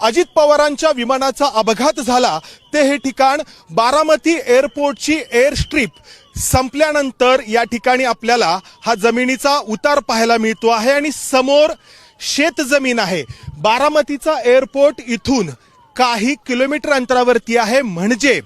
अजित पवारांच्या विमानाचा अपघात झाला ते हे ठिकाण बारामती एअरपोर्टची एअर स्ट्रीप संपल्यानंतर या ठिकाणी आपल्याला हा जमिनीचा उतार पाहायला मिळतो आहे आणि समोर शेतजमीन आहे। बारामतीचा एअरपोर्ट इथून काही किलोमीटर अंतरावरती आहे। म्हणजे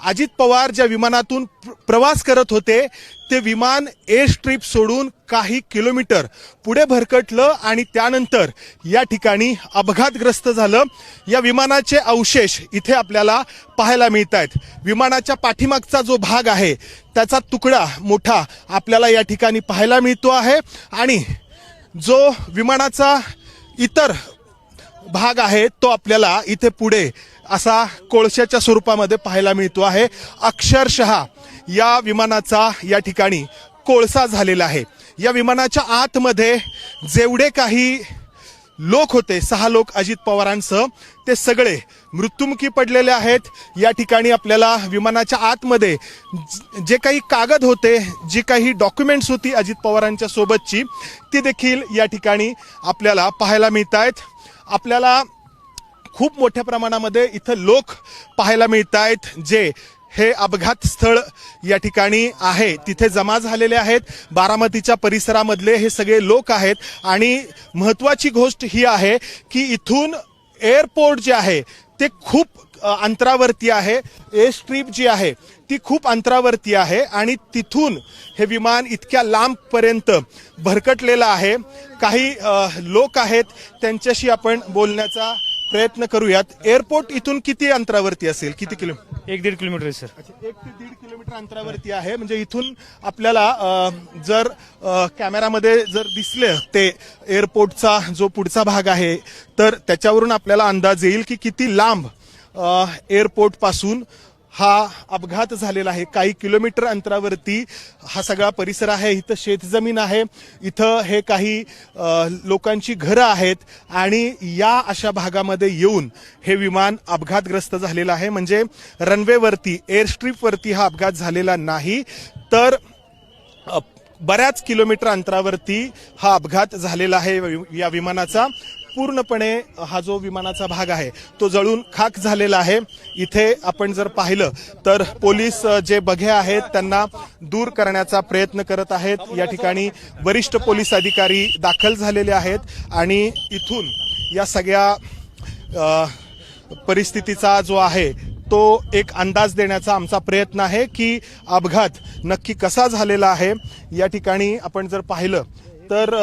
अजित पवार ज्या विमानातून प्रवास करत होते ते विमान एअर स्ट्रीप सोडून काही किलोमीटर पुढे भरकटलं आणि त्यानंतर या ठिकाणी अपघातग्रस्त झालं। या विमानाचे अवशेष इथे आपल्याला पाहायला मिळतात। विमानाच्या पाठीमागचा जो भाग आहे त्याचा तुकडा मोठा आपल्याला या ठिकाणी पाहायला मिळतो आहे आणि जो विमानाचा इतर भाग आहे तो आपल्याला इथे पुढे असा कोळशाच्या स्वरूपामध्ये पाहायला मिळतो आहे। अक्षरशः या विमानाचा या ठिकाणी कोळसा झालेला आहे। या विमानाच्या आतमध्ये जेवढे काही लोक होते 6 लोक अजित पवारांसह ते सगळे मृत्युमुखी पडलेले आहेत। या ठिकाणी आपल्याला विमानाच्या आतमध्ये जे काही कागद होते जी काही डॉक्युमेंट्स होती अजित पवारांच्या सोबतची ती देखील या ठिकाणी आपल्याला पाहायला मिळतात। आपल्याला खूप मोठ्या प्रमाणामध्ये इथं लोक पाहायला मिळत आहेत जे हे अपघात स्थळ या ठिकाणी आहे तिथे जमा झालेले आहेत। बारामतीच्या परिसरामधले हे सगळे लोक आहेत आणि महत्त्वाची गोष्ट ही आहे की इथून एअरपोर्ट जे आहे ते खूप अंतरावरती आहे। एअर स्ट्रीप जी आहे ती खूप अंतरावरती आहे आणि तिथून हे विमान इतक्या लांबपर्यंत भरकटलेलं आहे। काही लोक आहेत त्यांच्याशी आपण बोलण्याचा प्रयत्न करूयात। एअरपोर्ट इथून किती अंतरावरती असेल, किती किलोमीटर? 1-1.5 किलोमीटर आहे सर। 1 ते 1.5 किलोमीटर अंतरावरती आहे। म्हणजे इथून आपल्याला जर कॅमेरामध्ये जर दिसले ते एअरपोर्टचा जो पुढचा भाग आहे तर त्याच्यावरून आपल्याला अंदाज येईल की किती लांब एअरपोर्ट पासून हा अपघात झालेला आहे। काही किलोमीटर अंतरावरती हा सगळा परिसर आहे। इथं शेतजमीन आहे, इथं हे काही लोकांची घरं आहेत आणि या अशा भागामध्ये येऊन हे विमान अपघातग्रस्त झालेलं आहे। म्हणजे रनवेवरती एअर स्ट्रीपवरती हा अपघात झालेला नाही तर बऱ्याच किलोमीटर अंतरावरती हा अपघात झालेला आहे। या विमानाचा पूर्णपणे हा जो विमानाचा भाग आहे तो जळून खाक झालेला आहे। इथे आपण जर पाहिलं तर पोलीस जे बघे आहेत त्यांना दूर करण्याचा प्रयत्न करत आहेत। या ठिकाणी वरिष्ठ पोलीस अधिकारी दाखल झालेले आहेत आणि इथून या सगळ्या परिस्थितीचा जो आहे तो एक अंदाज देण्याचा आमचा प्रयत्न आहे की अपघात नक्की कसा झालेला आहे। या ठिकाणी आपण जर पाहिलं तर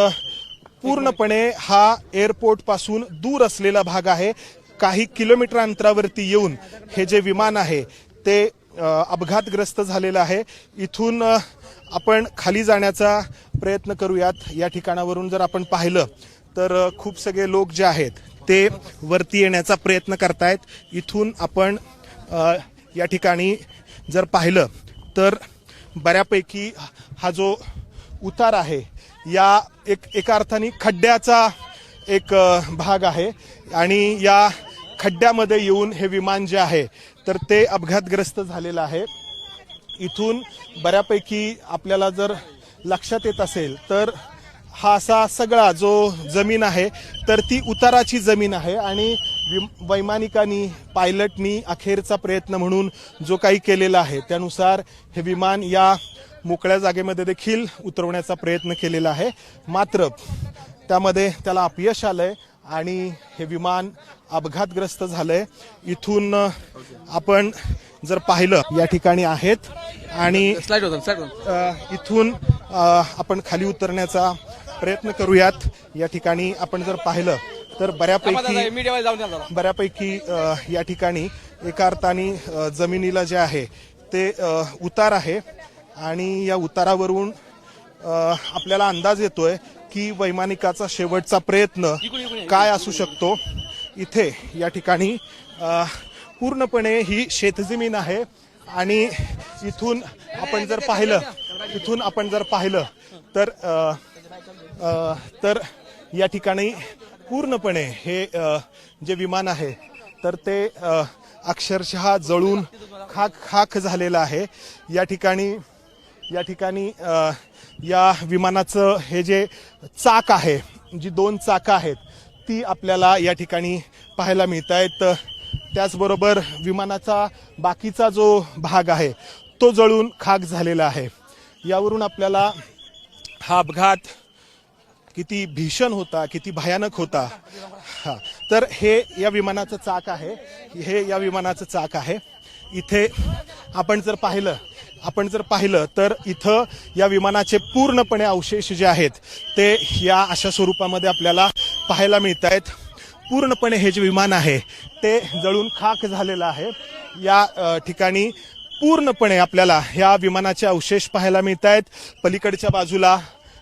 पूर्णपणे हा एअरपोर्ट पासून दूर असलेला भाग आहे। काही किलोमीटर अंतरावरती येऊन हे जे विमान आहे ते अपघातग्रस्त झालेलं आहे। इथून आपण खाली जाण्याचा प्रयत्न करूयात। या ठिकाणावरून जर आपण पाहिलं तर खूप सगळे लोक जे आहेत ते वरती येण्याचा प्रयत्न करतायत। इथून आपण या ठिकाणी जर पाहिलं तर बऱ्यापैकी हा जो उतार आहे या एका अर्थाने खड्ड्याचा एक भाग आहे आणि या खड्ड्यामध्ये येऊन हे विमान जे आहे तर ते अपघातग्रस्त झालेलं आहे। इथून बऱ्यापैकी आपल्याला जर लक्षात येत असेल तर हा असा सगळा जो जमीन आहे तर ती उताराची जमीन आहे आणि वैमानिकांनी पायलटनी अखेरचा प्रयत्न म्हणून जो काही केलेला आहे त्यानुसार हे विमान या मोकळ्या जागेमध्ये देखील उतरवण्याचा प्रयत्न केलेला आहे। मात्र त्यामध्ये त्याला अपयश आलंय आणि हे विमान अपघातग्रस्त झालंय। इथून आपण जर पाहिलं या ठिकाणी आहेत आणि इथून आपण खाली उतरण्याचा प्रयत्न करूयात। या ठिकाणी आपण जर पाहिलं तर बऱ्यापैकी या ठिकाणी एका अर्थाने जमिनीला जे आहे ते उतार आहे आणि या उतारावरून आपल्याला अंदाज येतोय की वैमानिकाचा शेवटचा प्रयत्न काय असू शकतो। इथे या ठिकाणी पूर्णपणे ही शेतजमीन आहे आणि इथून आपण जर पाहिलं तर या ठिकाणी पूर्णपणे हे जे विमान आहे तर ते अक्षरशः जळून खाक झालेलं आहे। या ठिकाणी या विमानाचं हे जे चाक आहे जी 2 चाकं आहेत ती आपल्याला या ठिकाणी पाहायला मिळत आहेत. त्याचबरोबर विमानाचा बाकीचा जो भाग आहे तो जळून खाक झालेला आहे. यावरून आपल्याला हा अपघात किती भीषण होता, किती भयानक होता. हा, तर हे या विमानाचं चाक आहे, हे या विमानाचं चाक आहे. इथे आपण जर पाहिलं तर इथं या विमानाचे पूर्णपणे अवशेष जे आहेत ते या अशा स्वरूपामध्ये आपल्याला पाहायला मिळत आहेत. पूर्णपणे हे जे विमान आहे ते जळून खाक झालेलं आहे. या ठिकाणी पूर्णपणे आपल्याला ह्या विमानाचे अवशेष पाहायला मिळत आहेत. पलीकडच्या बाजूला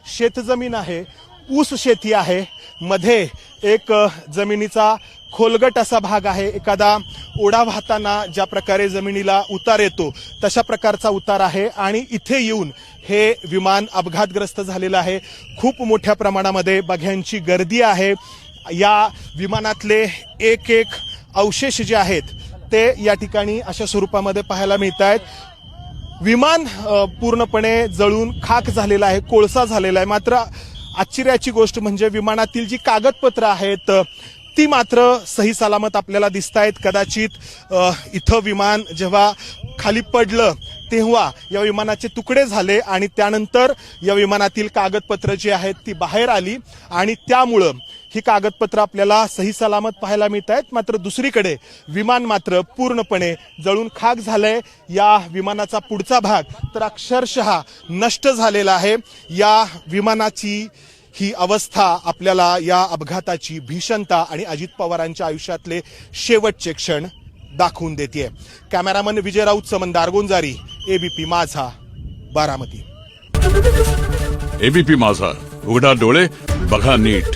शेतजमीन आहे, ऊस शेती आहे, मध्ये एक जमिनीचा खोलगट असा भाग आहे. एखादा ओढा वाहताना ज्या प्रकारे जमिनीला उतार येतो तशा प्रकारचा उतार आहे आणि इथे येऊन हे विमान अपघातग्रस्त झालेलं आहे. खूप मोठ्या प्रमाणामध्ये बघ्यांची गर्दी आहे. या विमानातले एक एक अवशेष जे आहेत ते या ठिकाणी अशा स्वरूपामध्ये पाहायला मिळत आहेत. विमान पूर्णपणे जळून खाक झालेला आहे, कोळसा झालेला आहे. मात्र आश्चर्याची गोष्ट म्हणजे विमानातील जी कागदपत्र आहेत ती मात्र सही सलामत आपल्याला दिसत आहेत. कदाचित इथं विमान जेव्हा खाली पडलं तेव्हा या विमानाचे तुकडे झाले आणि त्यानंतर या विमानातील कागदपत्र जी आहेत ती बाहेर आली आणि त्यामुळं ही कागदपत्र आपल्याला सही सलामत पाहायला मिळत आहेत. मात्र दुसरीकडे विमान मात्र पूर्णपणे जळून खाक झालंय. या विमानाचा पुढचा भाग तर अक्षरशः नष्ट झालेला आहे. या विमानाची ही अवस्था आपल्याला या अपघाताची भीषणता आणि अजित पवारांच्या आयुष्यातले शेवटचे क्षण दाखवून देते. कॅमेरामन विजय राऊत समन दारगोंजारी, एबीपी माझा, बारामती. एबीपी माझा, उघडा डोळे बघा नीट.